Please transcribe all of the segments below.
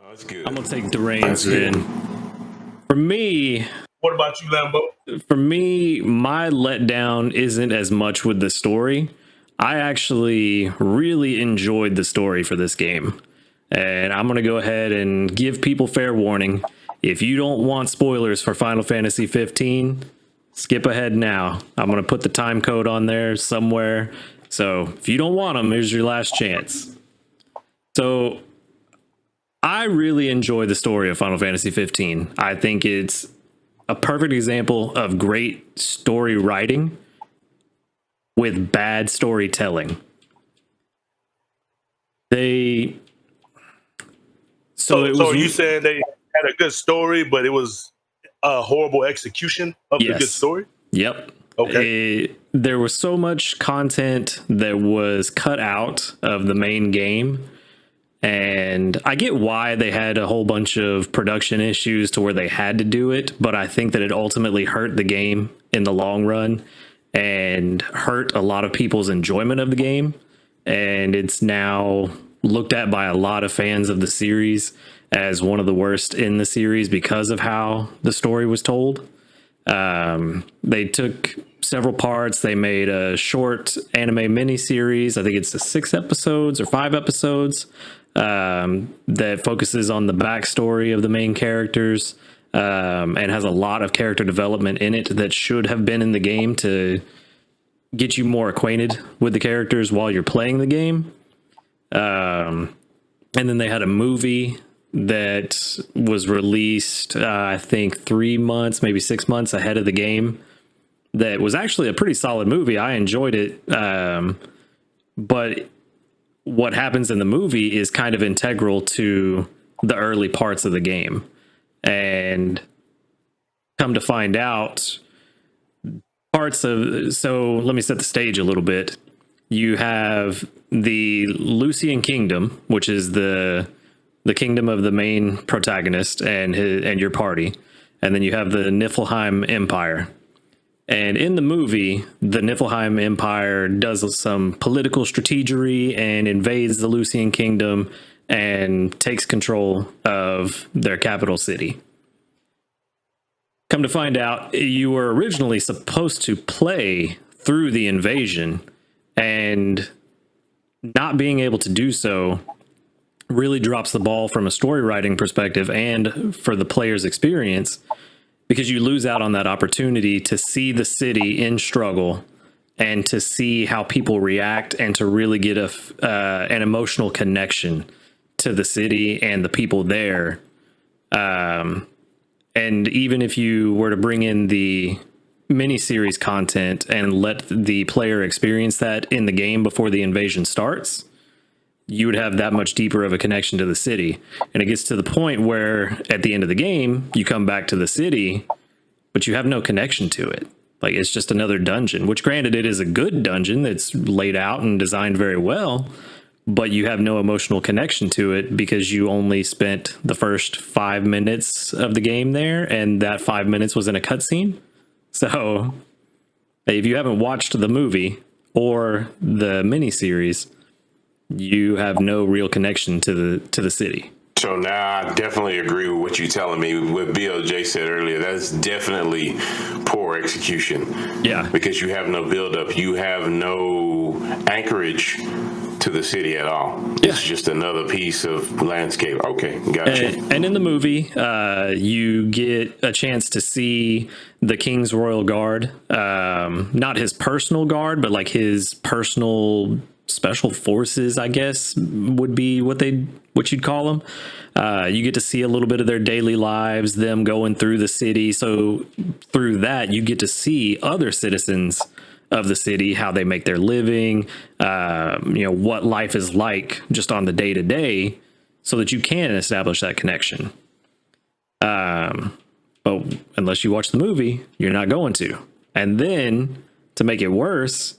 That's good. I'm gonna take the reins then. For me, What about you, Lambo? my letdown isn't as much with the story. I actually really enjoyed the story for this game. And I'm going to go ahead and give people fair warning. If you don't want spoilers for Final Fantasy 15, skip ahead now. I'm going to put the time code on there somewhere. So if you don't want them, here's your last chance. So I really enjoy the story of Final Fantasy 15. I think it's a perfect example of great story writing with bad storytelling. So you saying they had a good story, but it was a horrible execution of the good story? Yep. Okay. There was so much content that was cut out of the main game. And I get why they had a whole bunch of production issues to where they had to do it, but I think that it ultimately hurt the game in the long run and hurt a lot of people's enjoyment of the game. And it's now looked at by a lot of fans of the series as one of the worst in the series because of how the story was told. They took several parts. They made a short anime miniseries. I think it's 6 episodes or 5 episodes that focuses on the backstory of the main characters and has a lot of character development in it that should have been in the game to get you more acquainted with the characters while you're playing the game. And then they had a movie that was released, I think 3 months, maybe 6 months ahead of the game. That was actually a pretty solid movie. I enjoyed it. But what happens in the movie is kind of integral to the early parts of the game. And come to find out, so let me set the stage a little bit. You have the Lucian Kingdom, which is the kingdom of the main protagonist and your party. And then you have the Niflheim Empire. And in the movie, the Niflheim Empire does some political strategery and invades the Lucian Kingdom and takes control of their capital city. Come to find out, you were originally supposed to play through the invasion, and not being able to do so really drops the ball from a story writing perspective and for the player's experience, because you lose out on that opportunity to see the city in struggle and to see how people react and to really get an emotional connection to the city and the people there. And even if you were to bring in the miniseries content and let the player experience that in the game before the invasion starts, you would have that much deeper of a connection to the city. And it gets to the point where at the end of the game, you come back to the city, but you have no connection to it. Like, it's just another dungeon, which granted, it is a good dungeon that's laid out and designed very well, but you have no emotional connection to it because you only spent the first 5 minutes of the game there, and that 5 minutes was in a cutscene. So if you haven't watched the movie or the miniseries, you have no real connection to the city. So now I definitely agree with what you're telling me. What BLJ said earlier, that's definitely poor execution. Yeah. Because you have no buildup. You have no anchorage to the city at all. Yeah. It's just another piece of landscape. Okay, gotcha. And in the movie, you get a chance to see the King's Royal Guard. Not his personal guard, but like his personal special forces, I guess, would be what you'd call them. You get to see a little bit of their daily lives, them going through the city. So through that, you get to see other citizens of the city, how they make their living, what life is like just on the day to day, so that you can establish that connection. But unless you watch the movie, you're not going to. And then to make it worse,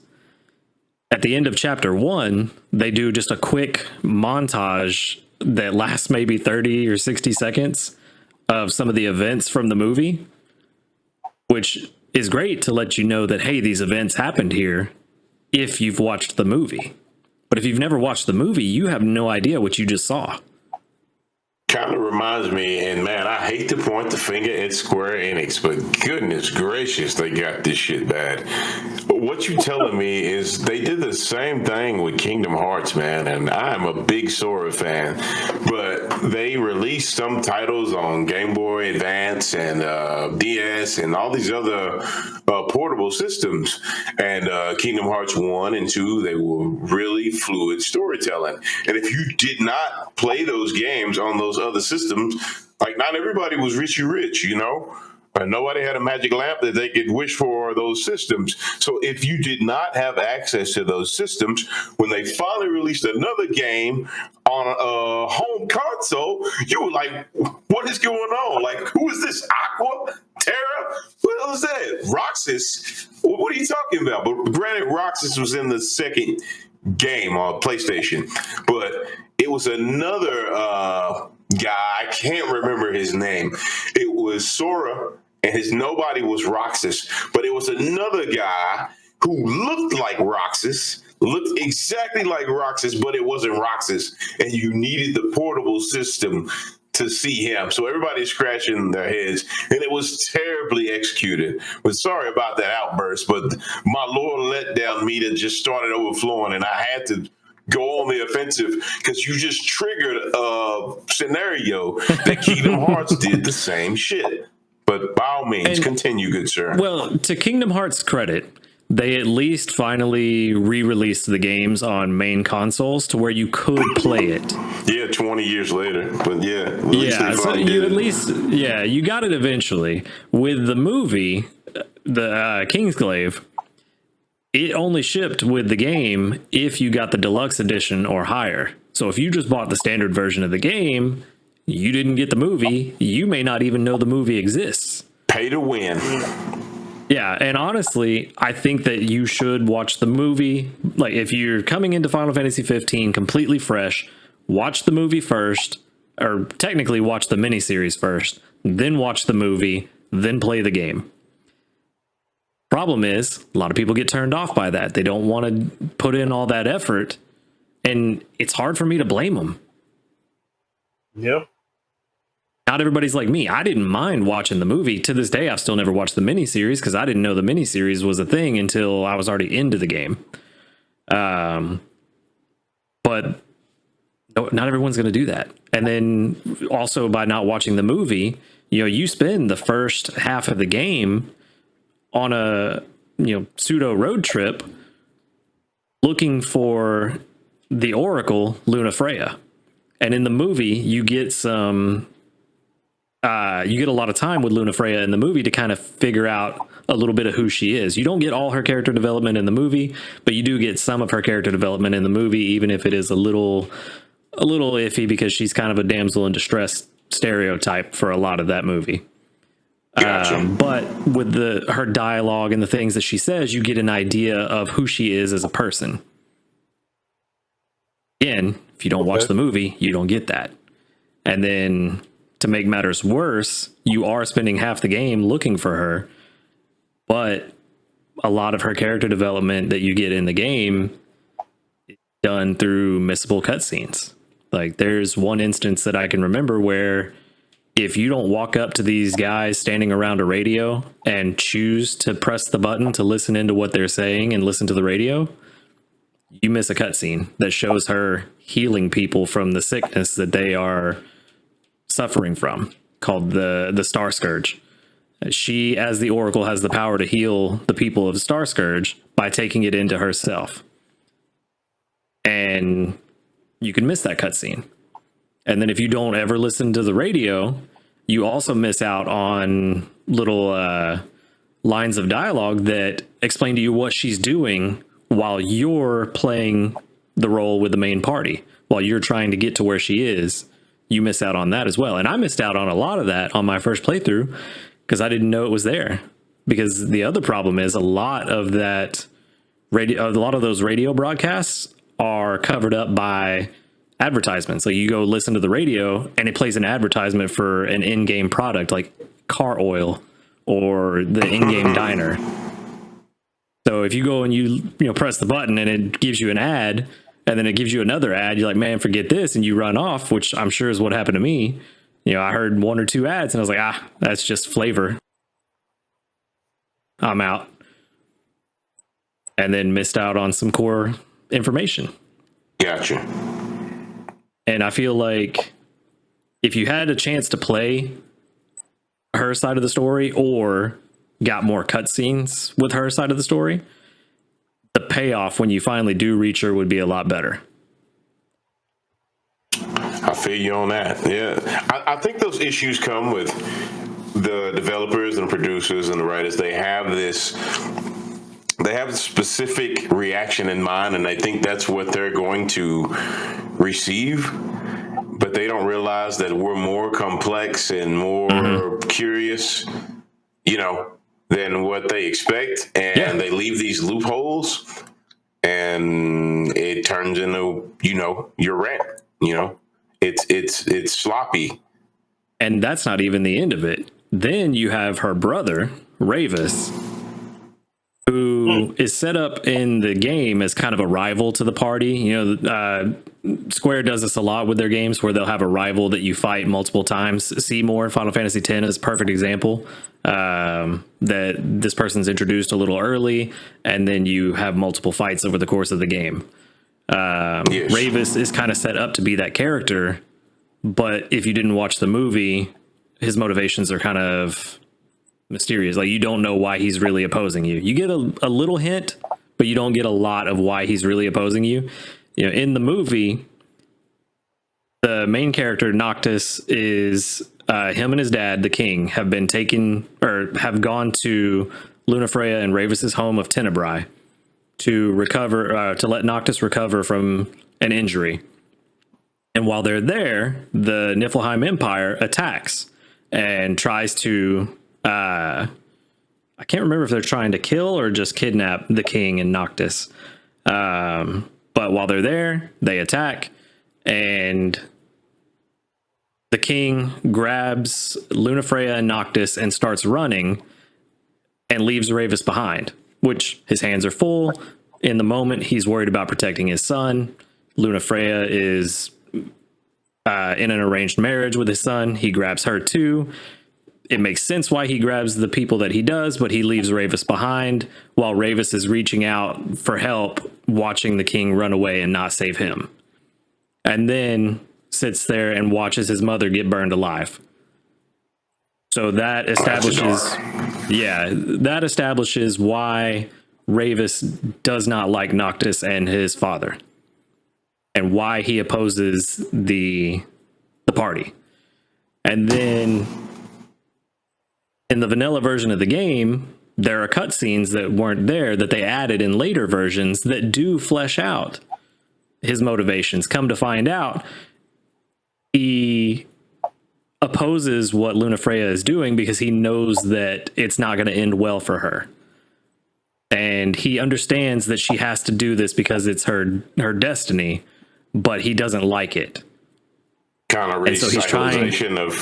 at the end of chapter 1, they do just a quick montage that lasts maybe 30 or 60 seconds of some of the events from the movie, which is great to let you know that, hey, these events happened here if you've watched the movie. But if you've never watched the movie, you have no idea what you just saw. kind of reminds me, and man, I hate to point the finger at Square Enix, but goodness gracious, they got this shit bad. What you telling me is they did the same thing with Kingdom Hearts, man, and I'm a big Sora fan, but they released some titles on Game Boy Advance and DS and all these other portable systems, and Kingdom Hearts 1 and 2, they were really fluid storytelling, and if you did not play those games on those other systems, like not everybody was rich, you know, and nobody had a magic lamp that they could wish for those systems. So if you did not have access to those systems, when they finally released another game on a home console, you were like, what is going on? Like, who is this? Aqua? Terra? What the hell is that? Roxas? What are you talking about? But granted, Roxas was in the second game on PlayStation, but it was another guy. I can't remember his name. It was Sora, and his nobody was Roxas, but it was another guy who looked like Roxas, looked exactly like Roxas, but it wasn't Roxas, and you needed the portable system to see him. So everybody's scratching their heads, and it was terribly executed. But sorry about that outburst, but my loyal letdown meter just started overflowing, and I had to go on the offensive because you just triggered a scenario that Kingdom Hearts did the same shit. But by all means, continue, good sir. Well, to Kingdom Hearts' credit, they at least finally re-released the games on main consoles to where you could play it. Yeah, 20 years later, but yeah, so you got it eventually. With the movie, the Kingsglaive, it only shipped with the game if you got the deluxe edition or higher. So if you just bought the standard version of the game, you didn't get the movie. You may not even know the movie exists. Pay to win. Yeah, and honestly, I think that you should watch the movie. Like, if you're coming into Final Fantasy 15 completely fresh, watch the movie first, or technically watch the miniseries first, then watch the movie, then play the game. Problem is, a lot of people get turned off by that. They don't want to put in all that effort, and it's hard for me to blame them. Yeah. Not everybody's like me. I didn't mind watching the movie. To this day, I've still never watched the miniseries because I didn't know the miniseries was a thing until I was already into the game. But not everyone's going to do that. And then also by not watching the movie, you spend the first half of the game on a pseudo road trip looking for the Oracle Luna Freya. And in the movie, you get a lot of time with Luna Freya in the movie to kind of figure out a little bit of who she is. You don't get all her character development in the movie, but you do get some of her character development in the movie, even if it is a little iffy because she's kind of a damsel in distress stereotype for a lot of that movie. Gotcha. But with her dialogue and the things that she says, you get an idea of who she is as a person. Again, if you don't watch the movie, you don't get that. And then to make matters worse, you are spending half the game looking for her, but a lot of her character development that you get in the game is done through missable cutscenes. Like, there's one instance that I can remember where if you don't walk up to these guys standing around a radio and choose to press the button to listen into what they're saying and listen to the radio, you miss a cutscene that shows her healing people from the sickness that they are suffering from, called the Star Scourge. She, as the Oracle, has the power to heal the people of Star Scourge by taking it into herself. And you can miss that cutscene. And then if you don't ever listen to the radio, you also miss out on little lines of dialogue that explain to you what she's doing while you're playing the role with the main party. While you're trying to get to where she is, you miss out on that as well. And I missed out on a lot of that on my first playthrough because I didn't know it was there. Because the other problem is a lot of those radio broadcasts are covered up by advertisements. So you go listen to the radio and it plays an advertisement for an in-game product like car oil or the in-game diner. So if you go and you press the button and it gives you an ad, and then it gives you another ad. You're like, man, forget this, and you run off, which I'm sure is what happened to me. I heard 1 or 2 ads, and I was like, that's just flavor. I'm out. And then missed out on some core information. Gotcha. And I feel like if you had a chance to play her side of the story or got more cutscenes with her side of the story, the payoff when you finally do reach her would be a lot better. I feel you on that. Yeah. I think those issues come with the developers and producers and the writers. They have a specific reaction in mind, and they think that's what they're going to receive. But they don't realize that we're more complex and more curious, than what they expect. And they leave these loopholes, and it turns into, your rant. It's sloppy. And that's not even the end of it. Then you have her brother, Ravis, who is set up in the game as kind of a rival to the party. Square does this a lot with their games where they'll have a rival that you fight multiple times. Seymour, Final Fantasy X is a perfect example. That this person's introduced a little early, and then you have multiple fights over the course of the game. Yes. Ravis is kind of set up to be that character, but if you didn't watch the movie, his motivations are kind of mysterious. Like, you don't know why he's really opposing you. You get a little hint, but you don't get a lot of why he's really opposing you. In the movie, the main character Noctis is him and his dad, the king, have been taken or have gone to Lunafreya and Ravis's home of Tenebrae to recover, to let Noctis recover from an injury. And while they're there, the Niflheim Empire attacks and tries to, I can't remember if they're trying to kill or just kidnap the king and Noctis. But while they're there, they attack, and the king grabs Lunafreya and Noctis and starts running and leaves Ravis behind, which his hands are full. In the moment, he's worried about protecting his son. Lunafreya is in an arranged marriage with his son. He grabs her too. It makes sense why he grabs the people that he does, but he leaves Ravis behind while Ravis is reaching out for help, watching the king run away and not save him. And then sits there and watches his mother get burned alive. So that establishes why Ravis does not like Noctis and his father, and why he opposes the party. And then in the vanilla version of the game, there are cutscenes that weren't there that they added in later versions that do flesh out his motivations. Come to find out, he opposes what Lunafreya is doing because he knows that it's not going to end well for her. And he understands that she has to do this because it's her destiny, but he doesn't like it. Kind of recyclization of,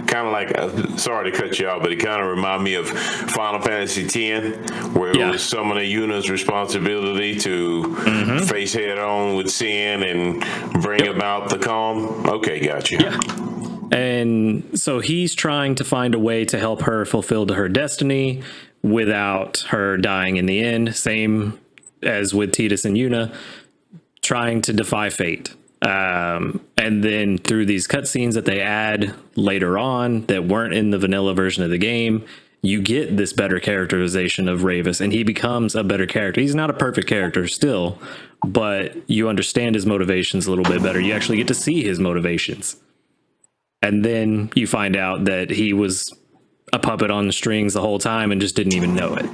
kind of like, sorry to cut you out, but it kind of reminded me of Final Fantasy X, where it was summoner Yuna's responsibility to face head on with sin and bring about the calm. Okay, gotcha. Yeah. And so he's trying to find a way to help her fulfill her destiny without her dying in the end. Same as with Tidus and Yuna, trying to defy fate. And then through these cutscenes that they add later on that weren't in the vanilla version of the game, you get this better characterization of Ravis, and he becomes a better character. He's not a perfect character still, but you understand his motivations a little bit better. You actually get to see his motivations. And then you find out that he was a puppet on the strings the whole time and just didn't even know it.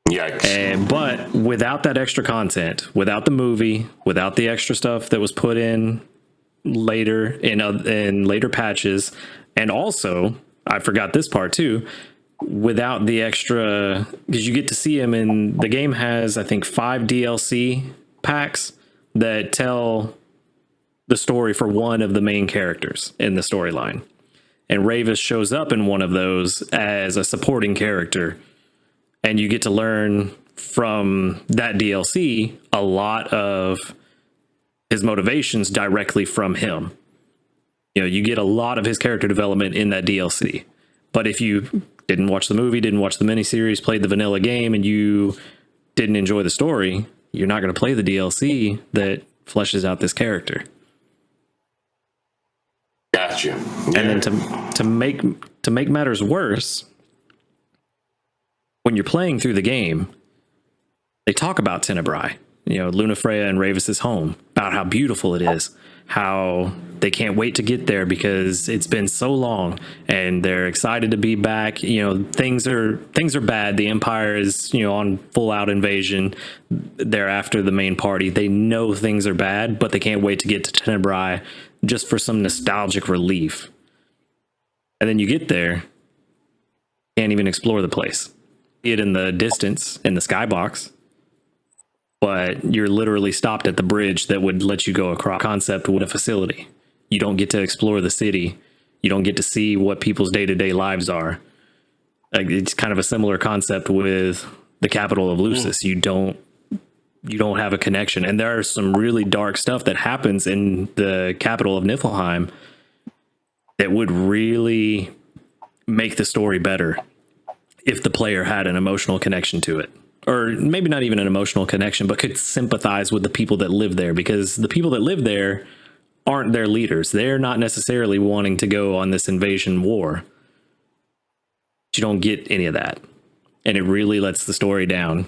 Yikes. But without that extra content, without the movie, without the extra stuff that was put in later in later patches, and also, I forgot this part too, without the extra, because you get to see him in, the game has, I think, 5 DLC packs that tell the story for one of the main characters in the storyline. And Ravis shows up in one of those as a supporting character. And you get to learn from that DLC a lot of his motivations directly from him. You know, you get a lot of his character development in that DLC. But if you didn't watch the movie, didn't watch the miniseries, played the vanilla game, and you didn't enjoy the story, you're not going to play the DLC that fleshes out this character. Gotcha. Yeah. And then to make matters worse, when you're playing through the game, they talk about Tenebrae, you know, Lunafreya and Ravis's home, about how beautiful it is, how they can't wait to get there because it's been so long and they're excited to be back. You know, things are bad. The Empire is, you know, on full out invasion. They're after the main party. They know things are bad, but they can't wait to get to Tenebrae just for some nostalgic relief. And then you get there, can't even explore the place. See it in the distance in the skybox, but you're literally stopped at the bridge that would let you go across. Concept with a facility. You don't get to explore the city. You don't get to see what people's day-to-day lives are. Like, it's kind of a similar concept with the capital of Lucis. You don't have a connection. And there are some really dark stuff that happens in the capital of Niflheim that would really make the story better if the player had an emotional connection to it. Or maybe not even an emotional connection, but could sympathize with the people that live there, because the people that live there aren't their leaders. They're not necessarily wanting to go on this invasion war. You don't get any of that. And it really lets the story down.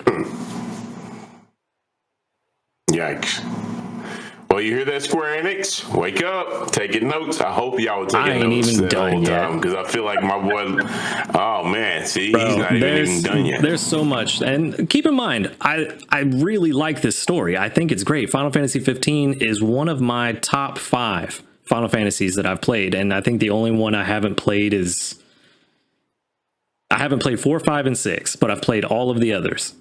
Yikes. Well, you hear that, Square Enix? Wake up, taking notes. I hope y'all were taking notes even the whole done yet. time, because I feel like my boy. Oh man, see, Bro, he's not even done yet. There's so much, and keep in mind, I really like this story. I think it's great. Final Fantasy 15 is one of my top 5 Final Fantasies that I've played, and I think the only one I haven't played is I haven't played 4, 5, and 6, but I've played all of the others.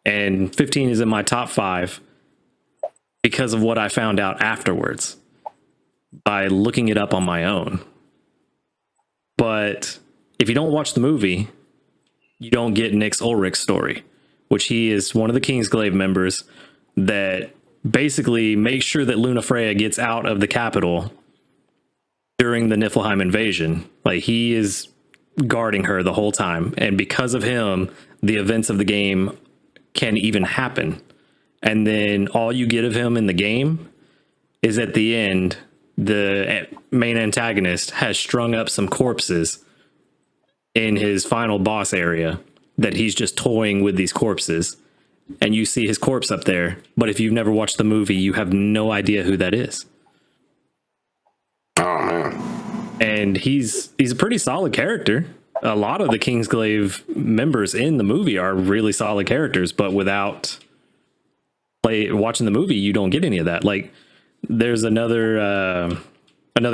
And 15 is in my top 5 because of what I found out afterwards by looking it up on my own. But if you don't watch the movie, you don't get Nyx Ulrich's story, which he is one of the Kingsglaive members that basically makes sure that Lunafreya gets out of the capital during the Niflheim invasion. Like, he is guarding her the whole time. And because of him, the events of the game can even happen. And then all you get of him in the game is at the end, the main antagonist has strung up some corpses in his final boss area that he's just toying with these corpses. And you see his corpse up there. But if you've never watched the movie, you have no idea who that is. Oh man. And he's a pretty solid character. A lot of the Kingsglaive members in the movie are really solid characters, but without watching the movie, you don't get any of that. Like, there's another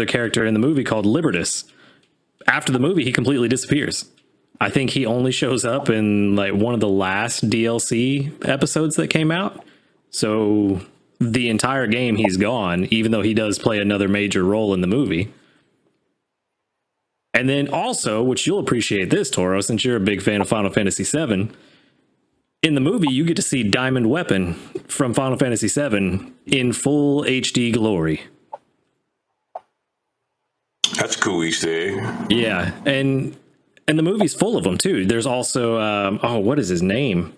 character in the movie called Libertus. After the movie, he completely disappears. I think he only shows up in like one of the last DLC episodes that came out. So the entire game he's gone, even though he does play another major role in the movie. And then also, which you'll appreciate this, Toro, since you're a big fan of Final Fantasy VII, in the movie, you get to see Diamond Weapon from Final Fantasy VII in full HD glory. That's cool, Easter egg. Yeah, and the movie's full of them, too. There's also, what is his name?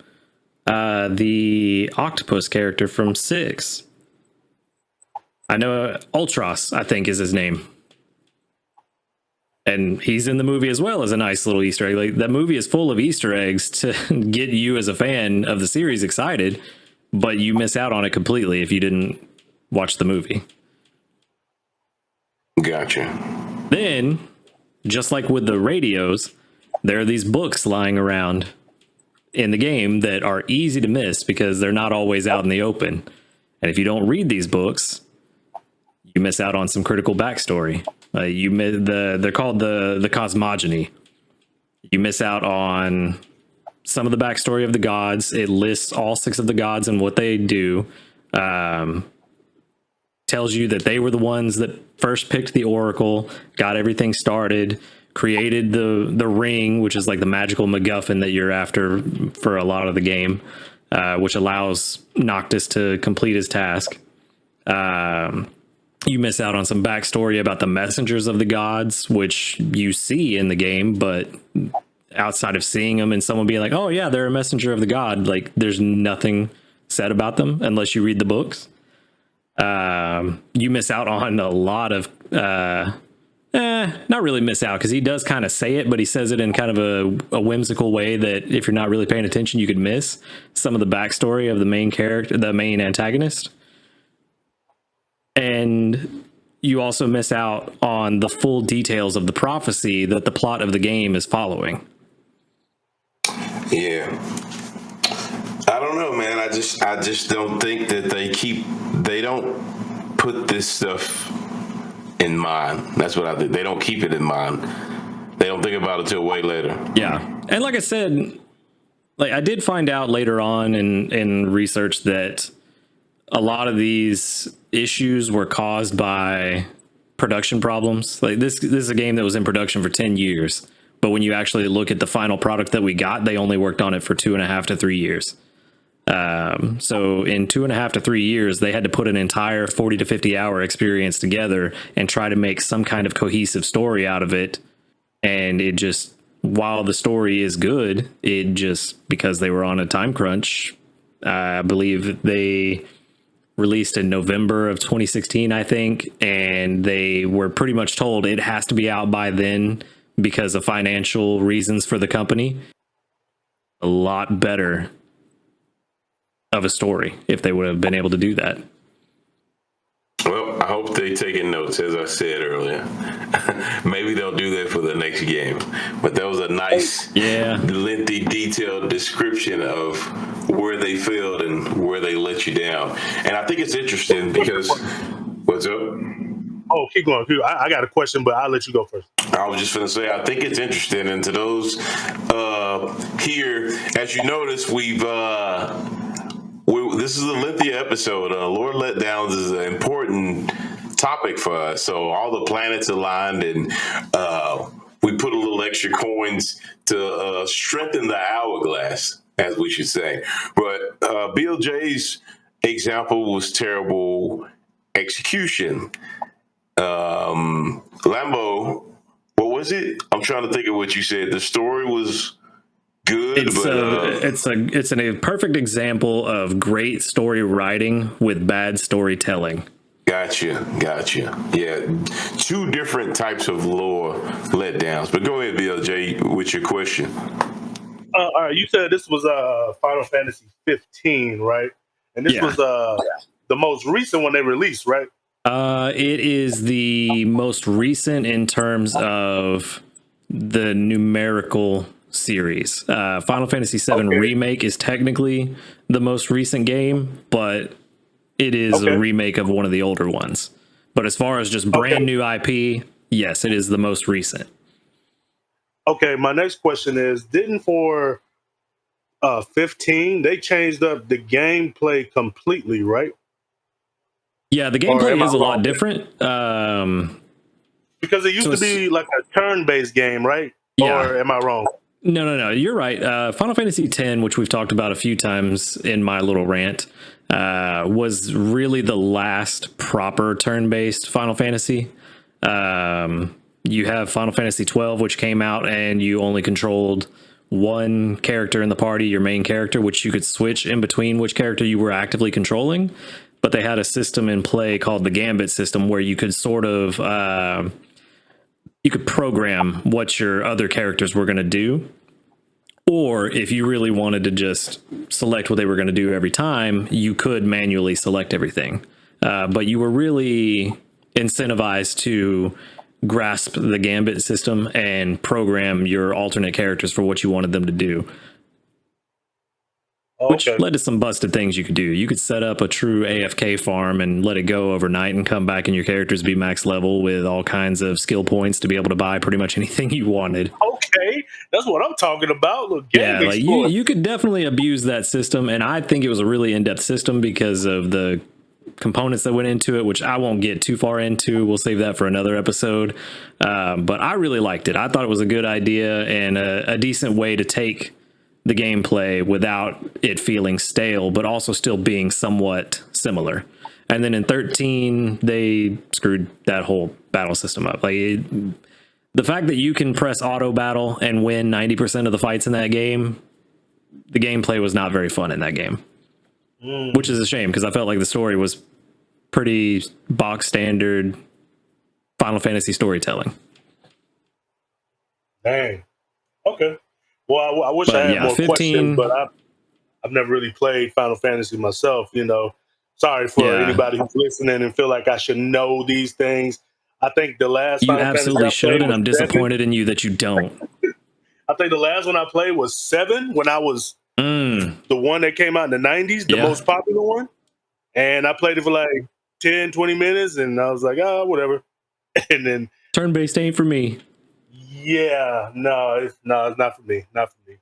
The octopus character from 6. I know, Ultros, I think, is his name. And he's in the movie as well as a nice little Easter egg. Like, that movie is full of Easter eggs to get you as a fan of the series excited, but you miss out on it completely if you didn't watch the movie. Gotcha. Then, just like with the radios, there are these books lying around in the game that are easy to miss because they're not always out in the open. And if you don't read these books, you miss out on some critical backstory. They're called the cosmogony. You miss out on some of the backstory of the gods. It lists all 6 of the gods and what they do. Tells you that they were the ones that first picked the Oracle, got everything started, created the ring, which is like the magical MacGuffin that you're after for a lot of the game, which allows Noctis to complete his task. You miss out on some backstory about the messengers of the gods, which you see in the game, but outside of seeing them and someone being like, oh yeah, they're a messenger of the god, like there's nothing said about them unless you read the books. You miss out on a lot of not really miss out, because he does kind of say it, but he says it in kind of a whimsical way that if you're not really paying attention, you could miss some of the backstory of the main character, the main antagonist. And you also miss out on the full details of the prophecy that the plot of the game is following. Yeah. I don't know, man. I just don't think that they don't put this stuff in mind. That's what I think. They don't keep it in mind. They don't think about it till way later. Yeah. And like I said, like I did find out later on in research that a lot of these issues were caused by production problems. Like this is a game that was in production for 10 years, but when you actually look at the final product that we got, they only worked on it for 2.5 to 3 years. So in 2.5 to 3 years, they had to put an entire 40 to 50 hour experience together and try to make some kind of cohesive story out of it. And it just, while the story is good, it just, because they were on a time crunch, I believe they released in November of 2016, I think, and they were pretty much told it has to be out by then because of financial reasons for the company. A lot better of a story if they would have been able to do that. Well, I hope they taking notes, as I said earlier. Maybe they'll do that for the next game. But that was a nice, lengthy, detailed description of where they failed and where they let you down. And I think it's interesting because, what's up? Oh, keep going. I got a question, but I'll let you go first. I was just going to say, I think it's interesting. And to those here, as you notice, this is a lengthy episode. Lord Letdowns is an important topic for us. So all the planets aligned, and we put a little extra coins to strengthen the hourglass, as we should say. But BLJ's example was terrible execution. Lambo, what was it? I'm trying to think of what you said. The story was good. It's a perfect example of great story writing with bad storytelling. Gotcha. Yeah, two different types of lore letdowns. But go ahead, BLJ, with your question. All right, you said this was Final Fantasy 15, right? And this was the most recent one they released, right? It is the most recent in terms of the numerical series. Final Fantasy VII Remake is technically the most recent game, but it is a remake of one of the older ones. But as far as just brand new IP, yes, it is the most recent. Okay, my next question is, didn't for 15, they changed up the gameplay completely, right? Yeah, the gameplay is a lot different. Because it used to be like a turn-based game, right? Yeah. Or am I wrong? No. You're right. Final Fantasy X, which we've talked about a few times in my little rant, was really the last proper turn-based Final Fantasy. You have Final Fantasy 12, which came out and you only controlled one character in the party, your main character, which you could switch in between which character you were actively controlling. But they had a system in play called the Gambit system where you could sort of you could program what your other characters were going to do. Or if you really wanted to just select what they were going to do every time, you could manually select everything. But you were really incentivized to grasp the Gambit system and program your alternate characters for what you wanted them to do. Which led to some busted things you could do. You could set up a true AFK farm and let it go overnight and come back and your characters be max level with all kinds of skill points to be able to buy pretty much anything you wanted. Okay, that's what I'm talking about. Look, yeah, like you could definitely abuse that system, and I think it was a really in-depth system because of the components that went into it, which I won't get too far into. We'll save that for another episode. But I really liked it. I thought it was a good idea and a decent way to take the gameplay without it feeling stale, but also still being somewhat similar. And then in 13, they screwed that whole battle system up. Like the fact that you can press auto battle and win 90% of the fights in that game, the gameplay was not very fun in that game, which is a shame because I felt like the story was pretty box standard Final Fantasy storytelling. Dang. Okay. Well, I wish I had more 15, questions, but I've never really played Final Fantasy myself. Sorry for anybody who's listening and feel like I should know these things. I think the last you Final absolutely Fantasy should, and I'm 7. disappointed in you that you don't. I think the last one I played was 7 when I was the one that came out in the 90s, the most popular one. And I played it for like 10, 20 minutes, and I was like, oh, whatever. And then turn-based ain't for me. Yeah, it's not for me. Not for me.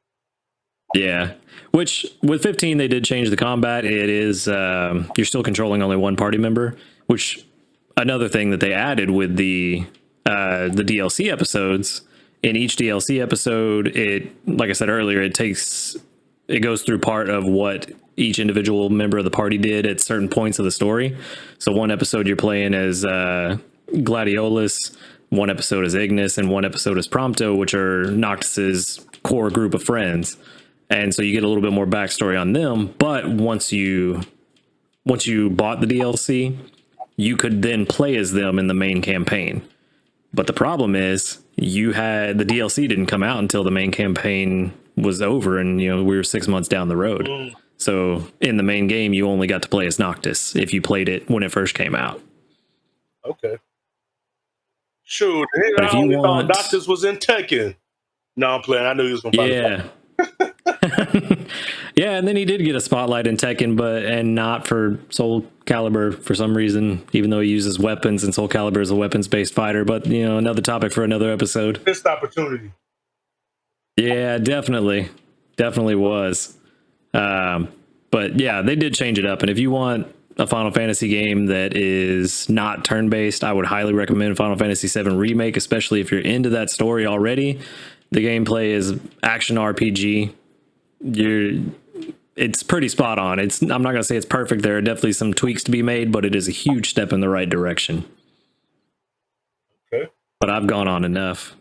Yeah, which with 15 they did change the combat. It is you're still controlling only one party member, which another thing that they added with the DLC episodes. In each DLC episode, it, like I said earlier, it goes through part of what each individual member of the party did at certain points of the story. So one episode you're playing as Gladiolus, one episode is Ignis, and one episode is Prompto, which are Noctis's core group of friends. And so you get a little bit more backstory on them. But once you bought the DLC, you could then play as them in the main campaign. But the problem is the DLC didn't come out until the main campaign was over, and we were 6 months down the road. So in the main game, you only got to play as Noctis if you played it when it first came out. Okay. Shoot, I only thought Noctis was in Tekken. No, I'm playing. I knew he was going to find Yeah, and then he did get a spotlight in Tekken, and not for Soul Calibur for some reason, even though he uses weapons and Soul Calibur is a weapons-based fighter. But, another topic for another episode. Missed opportunity. Yeah, definitely was. But yeah, they did change it up. And if you want a Final Fantasy game that is not turn-based, I would highly recommend Final Fantasy VII Remake, especially if you're into that story already. The gameplay is action RPG. It's pretty spot on. I'm not going to say it's perfect. There are definitely some tweaks to be made, but it is a huge step in the right direction. Okay. But I've gone on enough.